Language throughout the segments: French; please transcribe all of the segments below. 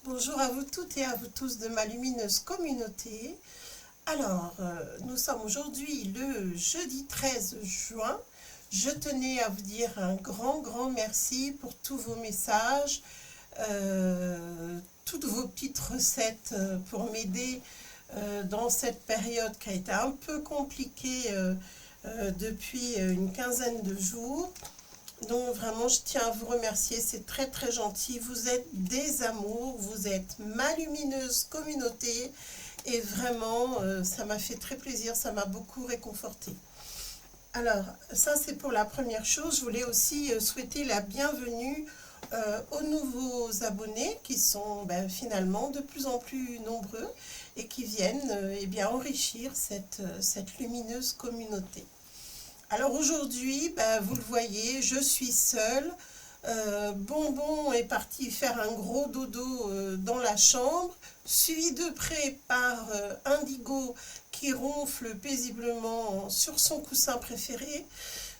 Bonjour à vous toutes et à vous tous de ma lumineuse communauté. Alors, nous sommes aujourd'hui le jeudi 13 juin. Je tenais à vous dire un grand merci pour tous vos messages, toutes vos petites recettes pour m'aider dans cette période qui a été un peu compliquée depuis une quinzaine de jours. Donc vraiment, je tiens à vous remercier, c'est très gentil. Vous êtes des amours, vous êtes ma lumineuse communauté et vraiment, ça m'a fait très plaisir, ça m'a beaucoup réconforté. Alors, ça c'est pour la première chose. Je voulais aussi souhaiter la bienvenue aux nouveaux abonnés qui sont finalement de plus en plus nombreux et qui viennent eh bien, enrichir cette lumineuse communauté. Alors aujourd'hui, vous le voyez, je suis seule. Bonbon est parti faire un gros dodo dans la chambre, suivi de près par Indigo qui ronfle paisiblement sur son coussin préféré.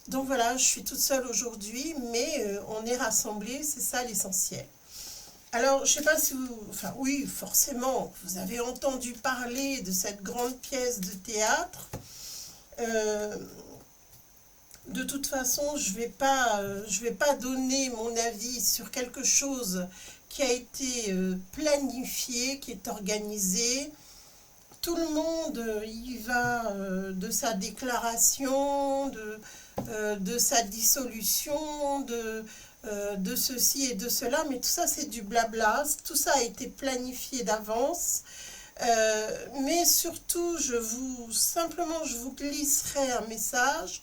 Donc voilà, je suis toute seule aujourd'hui, mais on est rassemblés, c'est ça l'essentiel. Alors, je ne sais pas si vous... Enfin oui, forcément, vous avez entendu parler de cette grande pièce de théâtre. De toute façon, je vais pas donner mon avis sur quelque chose qui a été planifié, qui est organisé. Tout le monde y va de sa déclaration, de sa dissolution, de ceci et de cela, mais tout ça c'est du blabla, tout ça a été planifié d'avance. Mais surtout, simplement, je vous glisserai un message.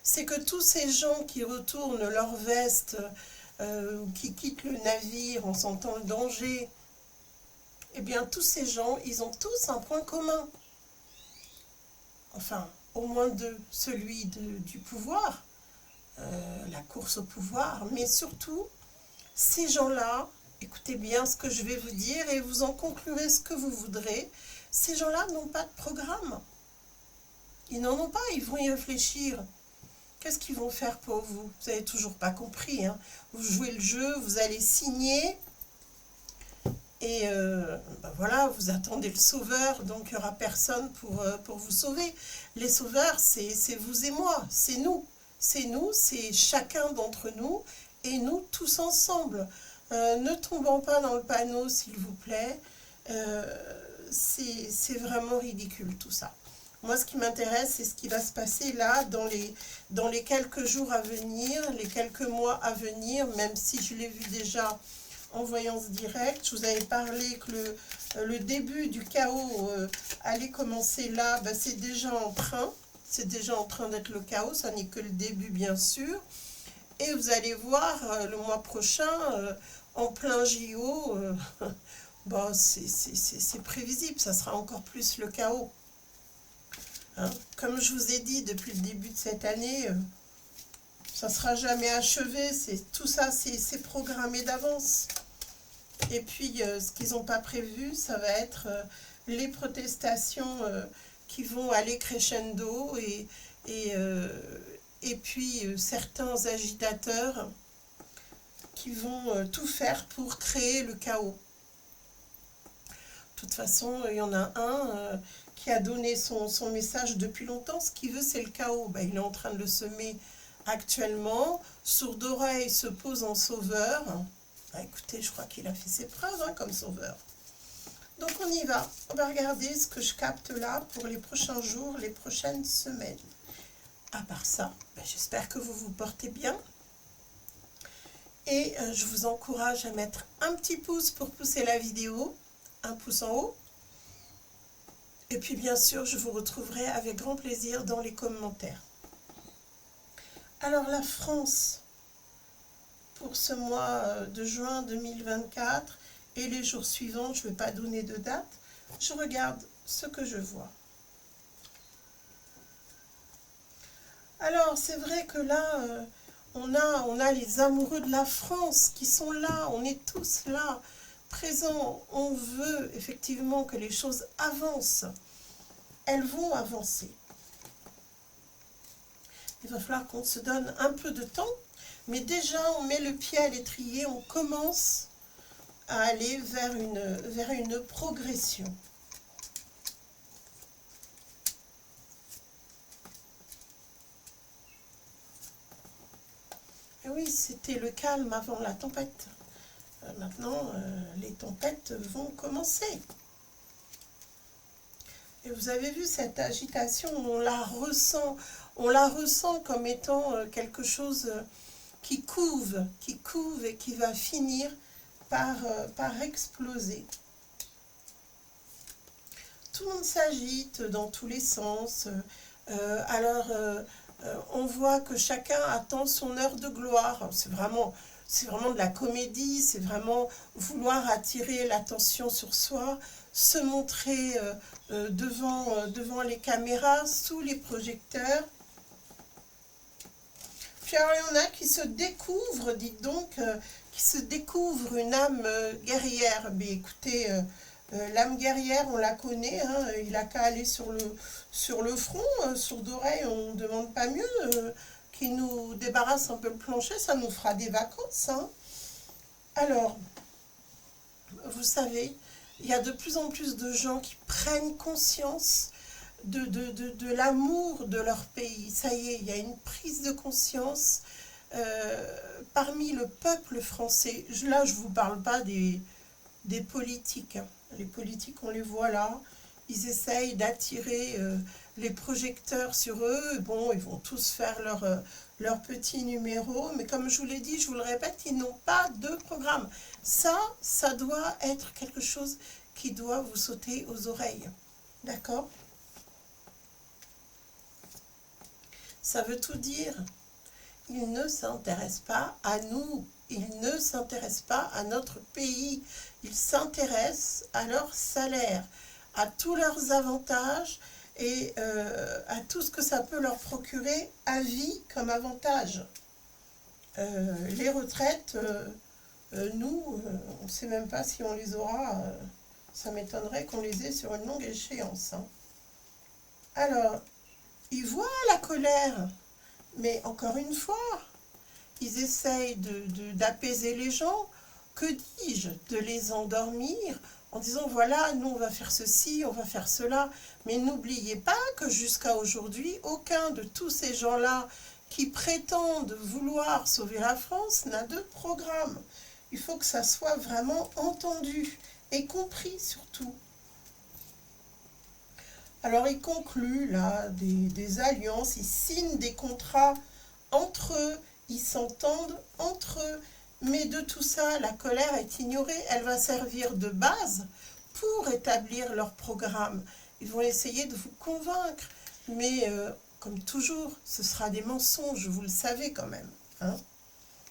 C'est que tous ces gens qui retournent leur veste ou qui quittent le navire en sentant le danger, eh bien tous ces gens, ils ont tous un point commun. Enfin, au moins celui du pouvoir, la course au pouvoir, mais surtout, ces gens-là, écoutez bien ce que je vais vous dire et vous en conclurez ce que vous voudrez, ces gens-là n'ont pas de programme. Ils n'en ont pas, ils vont y réfléchir. Qu'est-ce qu'ils vont faire pour vous? Vous n'avez toujours pas compris. Hein? Vous jouez le jeu, vous allez signer. Et voilà, vous attendez le sauveur, donc il n'y aura personne pour vous sauver. Les sauveurs, c'est vous et moi, c'est nous. C'est nous, c'est chacun d'entre nous et nous tous ensemble. Ne tombons pas dans le panneau, s'il vous plaît. C'est vraiment ridicule tout ça. Moi, ce qui m'intéresse, c'est ce qui va se passer là, dans les quelques jours à venir, les quelques mois à venir, même si je l'ai vu déjà en voyance directe. Je vous avais parlé que le début du chaos allait commencer là, c'est déjà en train. C'est déjà en train d'être le chaos, ça n'est que le début, bien sûr. Et vous allez voir, le mois prochain, en plein JO, c'est prévisible, ça sera encore plus le chaos. Hein, comme je vous ai dit depuis le début de cette année, ça ne sera jamais achevé. Tout ça, c'est programmé d'avance. Et puis, ce qu'ils n'ont pas prévu, ça va être les protestations qui vont aller crescendo et puis certains agitateurs qui vont tout faire pour créer le chaos. De toute façon, il y en a un qui a donné son message depuis longtemps. Ce qu'il veut, c'est le chaos. Il est en train de le semer actuellement. Sourde oreille se pose en sauveur. Écoutez, je crois qu'il a fait ses preuves comme sauveur. Donc on y va. On va regarder ce que je capte là pour les prochains jours, les prochaines semaines. À part ça, j'espère que vous vous portez bien. Et je vous encourage à mettre un petit pouce pour pousser la vidéo. Un pouce en haut. Et puis bien sûr, je vous retrouverai avec grand plaisir dans les commentaires. Alors la France, pour ce mois de juin 2024 et les jours suivants, je ne vais pas donner de date, je regarde ce que je vois. Alors c'est vrai que là, on a les amoureux de la France qui sont là, on est tous là. Présent, on veut effectivement que les choses avancent. Elles vont avancer. Il va falloir qu'on se donne un peu de temps, mais déjà on met le pied à l'étrier, on commence à aller vers une progression. Et oui, c'était le calme avant la tempête. Maintenant, les tempêtes vont commencer. Et vous avez vu cette agitation, on la ressent comme étant quelque chose qui couve et qui va finir par exploser. Tout le monde s'agite dans tous les sens. On voit que chacun attend son heure de gloire. C'est vraiment de la comédie, c'est vraiment vouloir attirer l'attention sur soi, se montrer devant les caméras, sous les projecteurs. Puis alors, il y en a qui se découvrent, dites donc, qui se découvrent une âme guerrière. Mais écoutez, l'âme guerrière, on la connaît, hein, il n'a qu'à aller sur le front, sourd d'oreille, on ne demande pas mieux, qu'il nous débarrasse un peu le plancher, ça nous fera des vacances. Hein. Alors, vous savez, il y a de plus en plus de gens qui prennent conscience de l'amour de leur pays. Ça y est, il y a une prise de conscience parmi le peuple français. Là, je ne vous parle pas des politiques. Hein. Les politiques, on les voit là. Ils essayent d'attirer les projecteurs sur eux. Bon, ils vont tous faire leur petit numéro. Mais comme je vous l'ai dit, je vous le répète, ils n'ont pas de programme. Ça doit être quelque chose qui doit vous sauter aux oreilles. D'accord ? Ça veut tout dire. Ils ne s'intéressent pas à nous. Ils ne s'intéressent pas à notre pays. Ils s'intéressent à leur salaire, à tous leurs avantages et à tout ce que ça peut leur procurer à vie comme avantage. Les retraites, nous, on ne sait même pas si on les aura. Ça m'étonnerait qu'on les ait sur une longue échéance. Hein. Alors, ils voient la colère, mais encore une fois, ils essayent d'apaiser les gens, que dis-je, de les endormir en disant voilà, nous on va faire ceci, on va faire cela. Mais n'oubliez pas que jusqu'à aujourd'hui, aucun de tous ces gens-là qui prétendent vouloir sauver la France n'a de programme. Il faut que ça soit vraiment entendu et compris surtout. Alors ils concluent là des alliances, ils signent des contrats entre eux, ils s'entendent entre eux, mais de tout ça, la colère est ignorée, elle va servir de base pour établir leur programme. Ils vont essayer de vous convaincre, mais comme toujours, ce sera des mensonges, vous le savez quand même. Hein.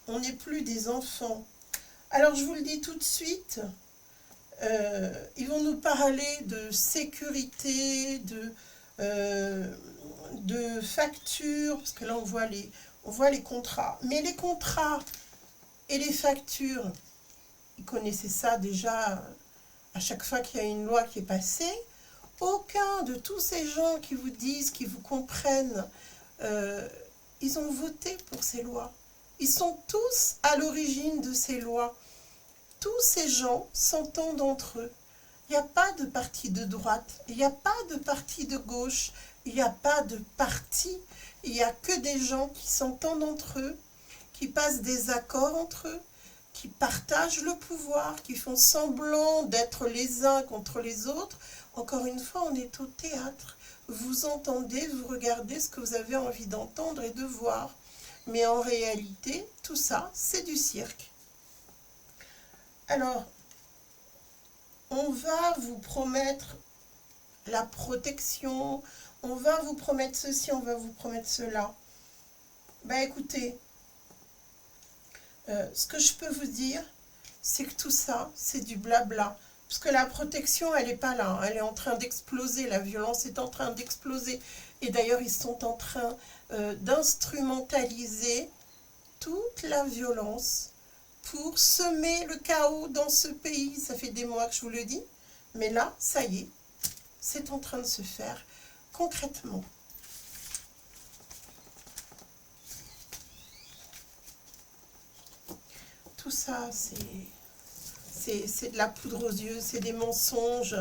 On n'est plus des enfants. Alors je vous le dis tout de suite, ils vont nous parler de sécurité, de factures, parce que là on voit les contrats. Mais les contrats et les factures, ils connaissaient ça déjà à chaque fois qu'il y a une loi qui est passée. Aucun de tous ces gens qui vous disent, qui vous comprennent, ils ont voté pour ces lois. Ils sont tous à l'origine de ces lois. Tous ces gens s'entendent entre eux. Il n'y a pas de parti de droite, il n'y a pas de parti de gauche, il n'y a pas de parti. Il n'y a que des gens qui s'entendent entre eux, qui passent des accords entre eux, qui partagent le pouvoir, qui font semblant d'être les uns contre les autres. Encore une fois, on est au théâtre. Vous entendez, vous regardez ce que vous avez envie d'entendre et de voir. Mais en réalité, tout ça, c'est du cirque. Alors, on va vous promettre la protection, on va vous promettre ceci, on va vous promettre cela. Ben écoutez, ce que je peux vous dire, c'est que tout ça, c'est du blabla. Parce que la protection, elle n'est pas là. Elle est en train d'exploser. La violence est en train d'exploser. Et d'ailleurs, ils sont en train d'instrumentaliser toute la violence pour semer le chaos dans ce pays. Ça fait des mois que je vous le dis. Mais là, ça y est, c'est en train de se faire concrètement. Tout ça, c'est de la poudre aux yeux, c'est des mensonges,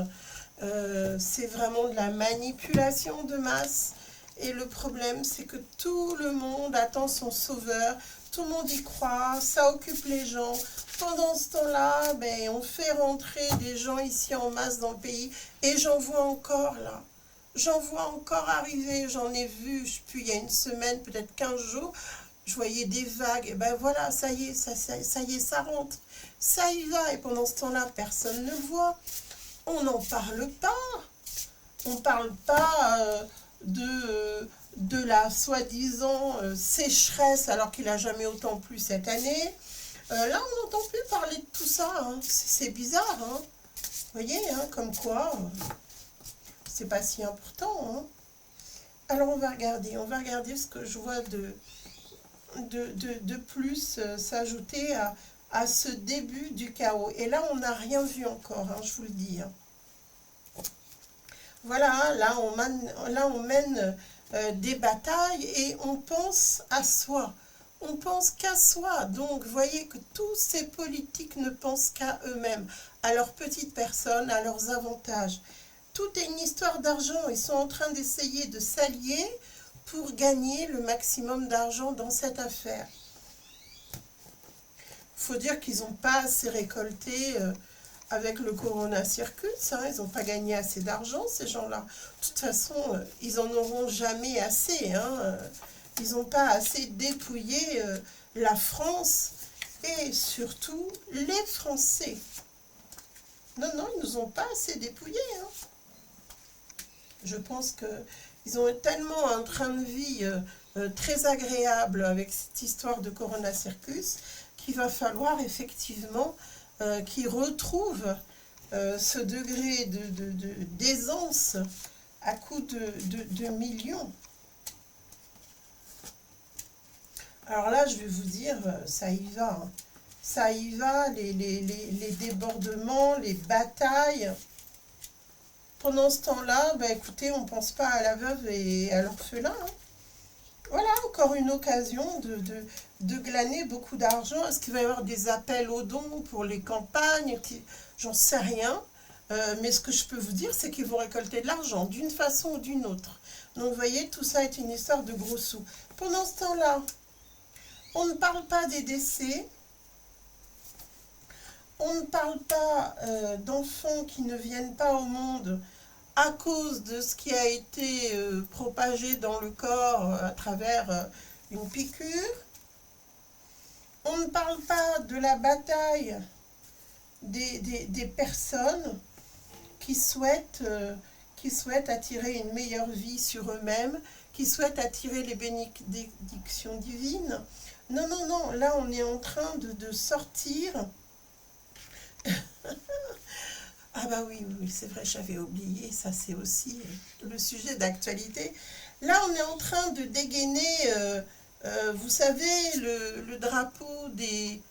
c'est vraiment de la manipulation de masse. Et le problème, c'est que tout le monde attend son sauveur, tout le monde y croit, ça occupe les gens. Pendant ce temps-là, ben, on fait rentrer des gens ici en masse dans le pays, et j'en vois encore là. J'en vois encore arriver, j'en ai vu, il y a une semaine, peut-être 15 jours, je voyais des vagues, et ben voilà, ça y est, ça y est, ça rentre, ça y va, et pendant ce temps-là, personne ne voit, on n'en parle pas, on ne parle pas de la soi-disant sécheresse, alors qu'il n'a jamais autant plu cette année. Là, on n'entend plus parler de tout ça, hein. C'est bizarre, hein. Vous voyez, hein, comme quoi, c'est pas si important, hein. Alors, on va regarder ce que je vois de plus s'ajouter à ce début du chaos. Et là, on n'a rien vu encore, hein, je vous le dis, hein. Voilà, hein, là, on mène des batailles et on pense à soi. On pense qu'à soi. Donc, vous voyez que tous ces politiques ne pensent qu'à eux-mêmes, à leurs petites personnes, à leurs avantages. Tout est une histoire d'argent. Ils sont en train d'essayer de s'allier pour gagner le maximum d'argent dans cette affaire. Il faut dire qu'ils n'ont pas assez récolté avec le Corona Circus. Hein, ils n'ont pas gagné assez d'argent, ces gens-là. De toute façon, ils n'en auront jamais assez. Hein. Ils n'ont pas assez dépouillé la France et surtout les Français. Non, non, ils ne nous ont pas assez dépouillés. Hein. Je pense qu'ils ont tellement un train de vie très agréable avec cette histoire de Corona Circus qu'il va falloir effectivement qu'ils retrouvent ce degré d'aisance à coût de millions. Alors là, je vais vous dire, ça y va. Hein. Ça y va, les débordements, les batailles. Pendant ce temps-là, bah, écoutez, on ne pense pas à la veuve et à l'orphelin. Hein. Voilà, encore une occasion de glaner beaucoup d'argent. Est-ce qu'il va y avoir des appels aux dons pour les campagnes? J'en sais rien. Mais ce que je peux vous dire, c'est qu'ils vont récolter de l'argent, d'une façon ou d'une autre. Donc, vous voyez, tout ça est une histoire de gros sous. Pendant ce temps-là, on ne parle pas des décès. On ne parle pas d'enfants qui ne viennent pas au monde à cause de ce qui a été propagé dans le corps à travers une piqûre. On ne parle pas de la bataille des personnes qui souhaitent attirer une meilleure vie sur eux-mêmes, qui souhaitent attirer les bénédictions divines. Non, non, non, là on est en train de sortir. Ah bah oui, oui, c'est vrai, j'avais oublié, ça c'est aussi le sujet d'actualité. Là on est en train de dégainer, vous savez, le drapeau des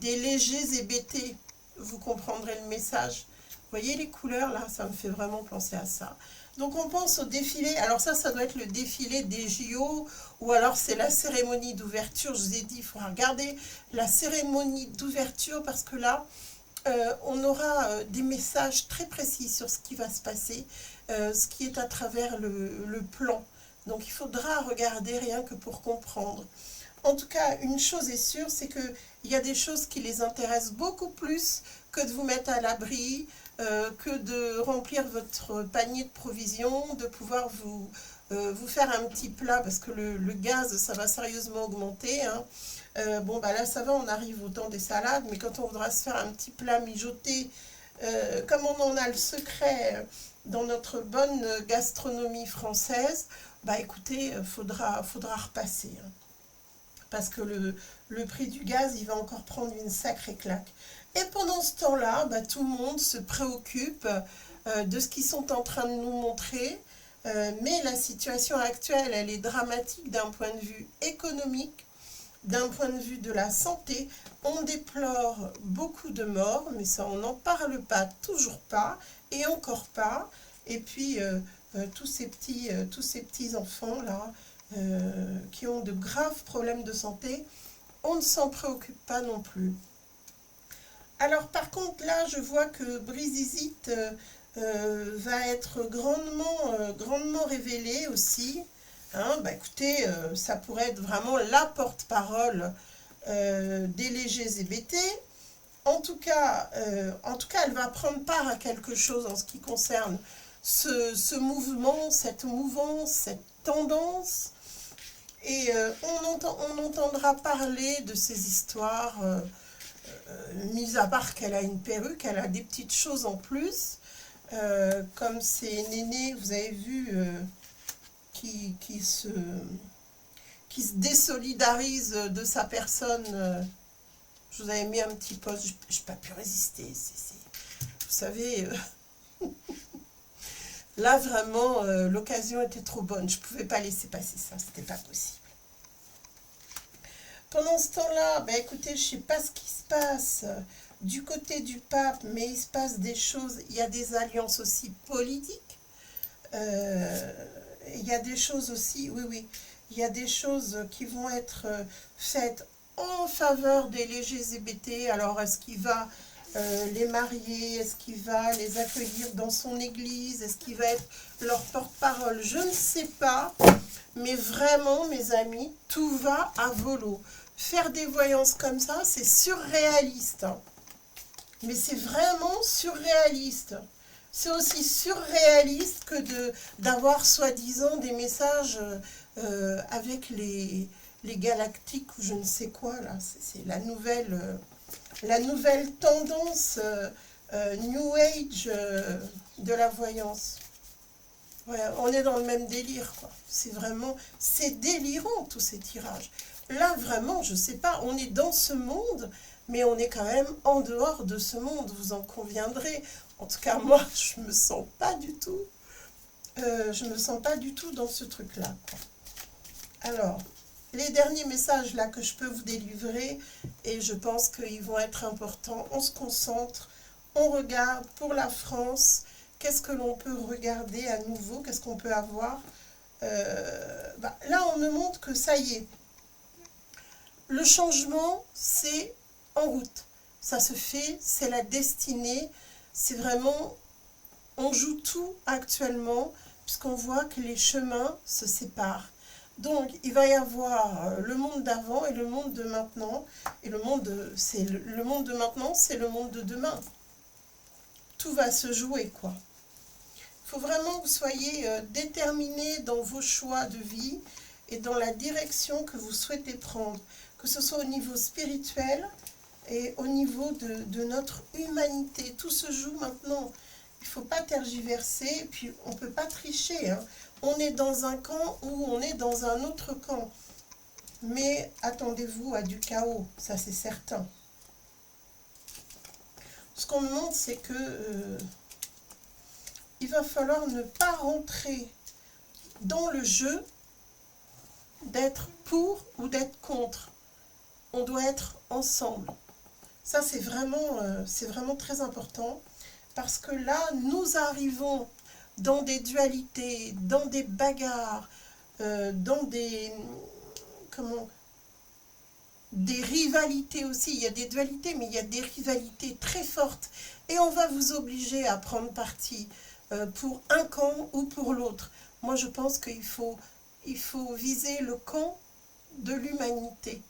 légers hébétés. Vous comprendrez le message. Vous voyez les couleurs là, ça me fait vraiment penser à ça. Donc on pense au défilé, alors ça doit être le défilé des JO, ou alors c'est la cérémonie d'ouverture. Je vous ai dit, il faut regarder la cérémonie d'ouverture parce que là, on aura des messages très précis sur ce qui va se passer, ce qui est à travers le plan. Donc il faudra regarder rien que pour comprendre. En tout cas, une chose est sûre, c'est qu'il y a des choses qui les intéressent beaucoup plus que de vous mettre à l'abri, que de remplir votre panier de provisions, de pouvoir vous faire un petit plat, parce que le gaz, ça va sérieusement augmenter. Hein. Bon, bah là, ça va, on arrive au temps des salades, mais quand on voudra se faire un petit plat mijoté, comme on en a le secret dans notre bonne gastronomie française, bah écoutez, faudra repasser. Hein. Parce que le prix du gaz, il va encore prendre une sacrée claque. Et pendant ce temps-là, bah, tout le monde se préoccupe de ce qu'ils sont en train de nous montrer. Mais la situation actuelle, elle est dramatique d'un point de vue économique, d'un point de vue de la santé. On déplore beaucoup de morts, mais ça, on n'en parle pas, toujours pas, et encore pas. Et puis, tous ces petits enfants-là, qui ont de graves problèmes de santé, on ne s'en préoccupe pas non plus. Alors par contre là je vois que Brisizit va être grandement révélé aussi. Hein, bah écoutez, ça pourrait être vraiment la porte-parole des LGBT. En tout cas, elle va prendre part à quelque chose en ce qui concerne ce mouvement, cette mouvance, cette tendance. Et on entendra parler de ces histoires, mis à part qu'elle a une perruque, elle a des petites choses en plus, comme ces nénés, vous avez vu, qui se désolidarisent de sa personne. Je vous avais mis un petit post, je n'ai pas pu résister. Vous savez, là vraiment, l'occasion était trop bonne. Je ne pouvais pas laisser passer ça, c'était pas possible. Pendant ce temps-là, bah écoutez, je ne sais pas ce qui se passe du côté du pape, mais il se passe des choses, il y a des alliances aussi politiques. Il y a des choses aussi, oui, il y a des choses qui vont être faites en faveur des LGBT. Alors, est-ce qu'il va les marier? Est-ce qu'il va les accueillir dans son église? Est-ce qu'il va être leur porte-parole? Je ne sais pas, mais vraiment, mes amis, tout va à volo. Faire des voyances comme ça, c'est surréaliste. Hein. Mais c'est vraiment surréaliste. C'est aussi surréaliste que d'avoir soi-disant des messages avec les galactiques ou je ne sais quoi. Là, c'est la nouvelle tendance New Age de la voyance. Ouais, on est dans le même délire, quoi. C'est délirant tous ces tirages. Là, vraiment, je ne sais pas, on est dans ce monde, mais on est quand même en dehors de ce monde, vous en conviendrez. En tout cas, moi, je me sens pas du tout. Je me sens pas du tout dans ce truc-là. Alors, les derniers messages là que je peux vous délivrer, et je pense qu'ils vont être importants. On se concentre, on regarde pour la France. Qu'est-ce que l'on peut regarder à nouveau? Qu'est-ce qu'on peut avoir? Là, on me montre que ça y est. Le changement, c'est en route. Ça se fait, c'est la destinée. C'est vraiment, on joue tout actuellement, puisqu'on voit que les chemins se séparent. Donc, il va y avoir le monde d'avant et le monde de maintenant. Et le monde de maintenant, c'est le monde de demain. Tout va se jouer, quoi. Il faut vraiment que vous soyez déterminés dans vos choix de vie et dans la direction que vous souhaitez prendre, que ce soit au niveau spirituel et au niveau de notre humanité. Tout se joue maintenant. Il ne faut pas tergiverser, et puis on ne peut pas tricher. Hein. On est dans un camp ou on est dans un autre camp. Mais attendez-vous à du chaos, ça c'est certain. Ce qu'on me montre, c'est que il va falloir ne pas rentrer dans le jeu d'être pour ou d'être contre. On doit être ensemble. Ça, c'est vraiment très important. Parce que là, nous arrivons dans des dualités, dans des bagarres, dans des rivalités aussi. Il y a des dualités, mais il y a des rivalités très fortes. Et on va vous obliger à prendre parti pour un camp ou pour l'autre. Moi, je pense qu'il faut viser le camp de l'humanité,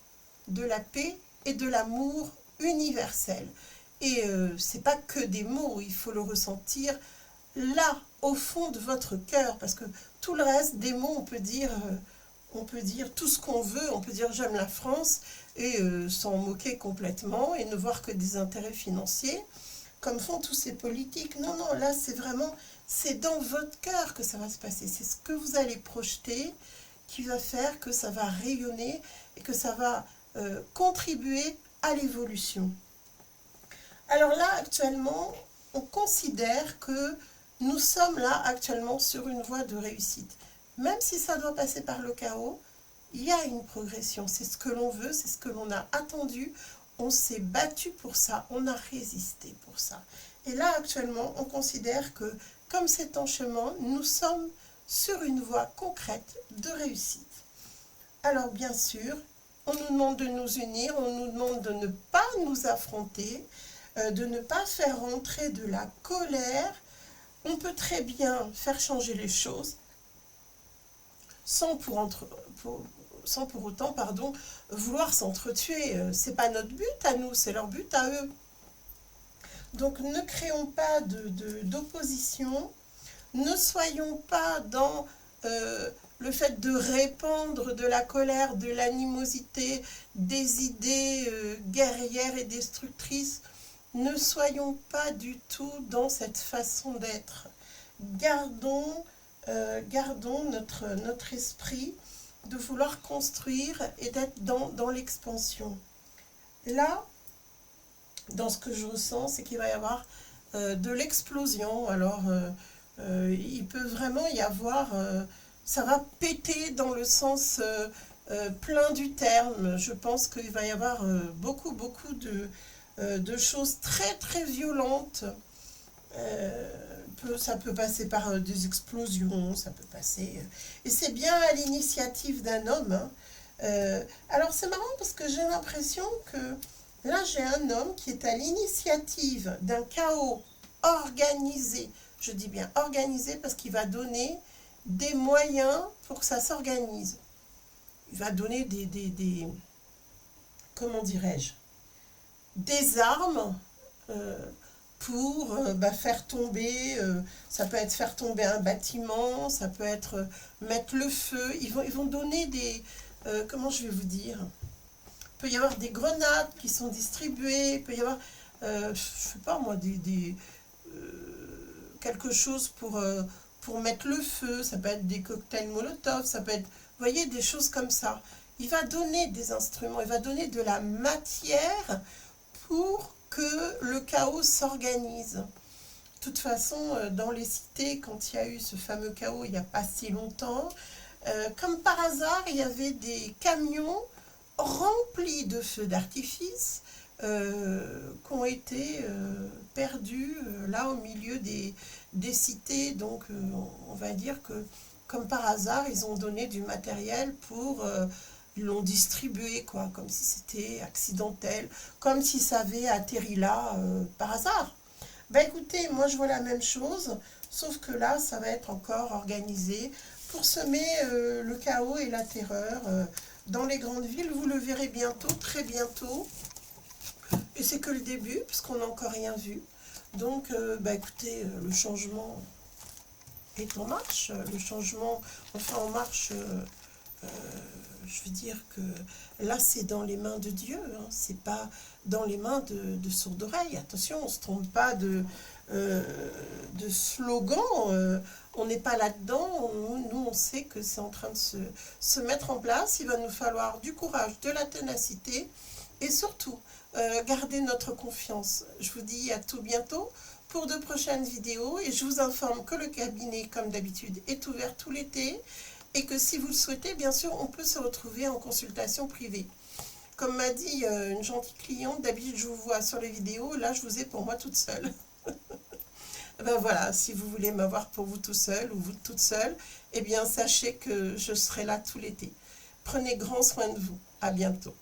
de la paix et de l'amour universel. Et c'est pas que des mots, il faut le ressentir là, au fond de votre cœur, parce que tout le reste, des mots, on peut dire tout ce qu'on veut, on peut dire j'aime la France, et s'en moquer complètement, et ne voir que des intérêts financiers, comme font tous ces politiques. Non, non, là, c'est dans votre cœur que ça va se passer, c'est ce que vous allez projeter, qui va faire que ça va rayonner, et que ça va contribuer à l'évolution. Alors là, actuellement, on considère que nous sommes là actuellement sur une voie de réussite. Même si ça doit passer par le chaos, il y a une progression. C'est ce que l'on veut, c'est ce que l'on a attendu. On s'est battu pour ça, on a résisté pour ça. Et là, actuellement, on considère que, comme c'est en chemin, nous sommes sur une voie concrète de réussite. Alors, bien sûr, on nous demande de nous unir, on nous demande de ne pas nous affronter. de ne pas faire rentrer de la colère. On peut très bien faire changer les choses sans pour autant, vouloir s'entretuer. C'est pas notre but à nous, c'est leur but à eux. Donc ne créons pas d'opposition, ne soyons pas dans le fait de répandre de la colère, de l'animosité, des idées guerrières et destructrices. Ne soyons pas du tout dans cette façon d'être. Gardons notre esprit de vouloir construire et d'être dans l'expansion. Là, dans ce que je ressens, c'est qu'il va y avoir de l'explosion. Alors, il peut vraiment y avoir... ça va péter dans le sens plein du terme. Je pense qu'il va y avoir beaucoup de choses très très violentes. Ça peut passer par des explosions, ça peut passer... et c'est bien à l'initiative d'un homme. Hein. Alors c'est marrant parce que j'ai l'impression que là j'ai un homme qui est à l'initiative d'un chaos organisé. Je dis bien organisé parce qu'il va donner des moyens pour que ça s'organise. Il va donner des comment dirais-je, des armes pour faire tomber, ça peut être faire tomber un bâtiment, ça peut être mettre le feu. Ils vont donner des, comment je vais vous dire, il peut y avoir des grenades qui sont distribuées, il peut y avoir, je sais pas moi, quelque chose pour mettre le feu, ça peut être des cocktails Molotov, ça peut être, vous voyez, des choses comme ça. Il va donner des instruments, il va donner de la matière pour que le chaos s'organise. De toute façon, dans les cités, quand il y a eu ce fameux chaos il n'y a pas si longtemps, comme par hasard, il y avait des camions remplis de feux d'artifice qui ont été perdus là au milieu des cités. Donc on va dire que comme par hasard, ils ont donné du matériel pour... ils l'ont distribué, quoi, comme si c'était accidentel, comme si ça avait atterri là par hasard. Ben écoutez, moi je vois la même chose, sauf que là, ça va être encore organisé pour semer le chaos et la terreur dans les grandes villes. Vous le verrez bientôt, très bientôt. Et c'est que le début, puisqu'on n'a encore rien vu. Donc, écoutez, le changement est en marche. Le changement, enfin en marche... je veux dire que là, c'est dans les mains de Dieu, hein, c'est pas dans les mains de sourdes oreilles. Attention, on ne se trompe pas de slogan, on n'est pas là-dedans. Nous, on sait que c'est en train de se mettre en place. Il va nous falloir du courage, de la ténacité et surtout, garder notre confiance. Je vous dis à tout bientôt pour de prochaines vidéos et je vous informe que le cabinet, comme d'habitude, est ouvert tout l'été. Et que si vous le souhaitez, bien sûr, on peut se retrouver en consultation privée. Comme m'a dit une gentille cliente, d'habitude je vous vois sur les vidéos, là je vous ai pour moi toute seule. Ben voilà, si vous voulez m'avoir pour vous tout seul ou vous toute seule, eh bien sachez que je serai là tout l'été. Prenez grand soin de vous. À bientôt.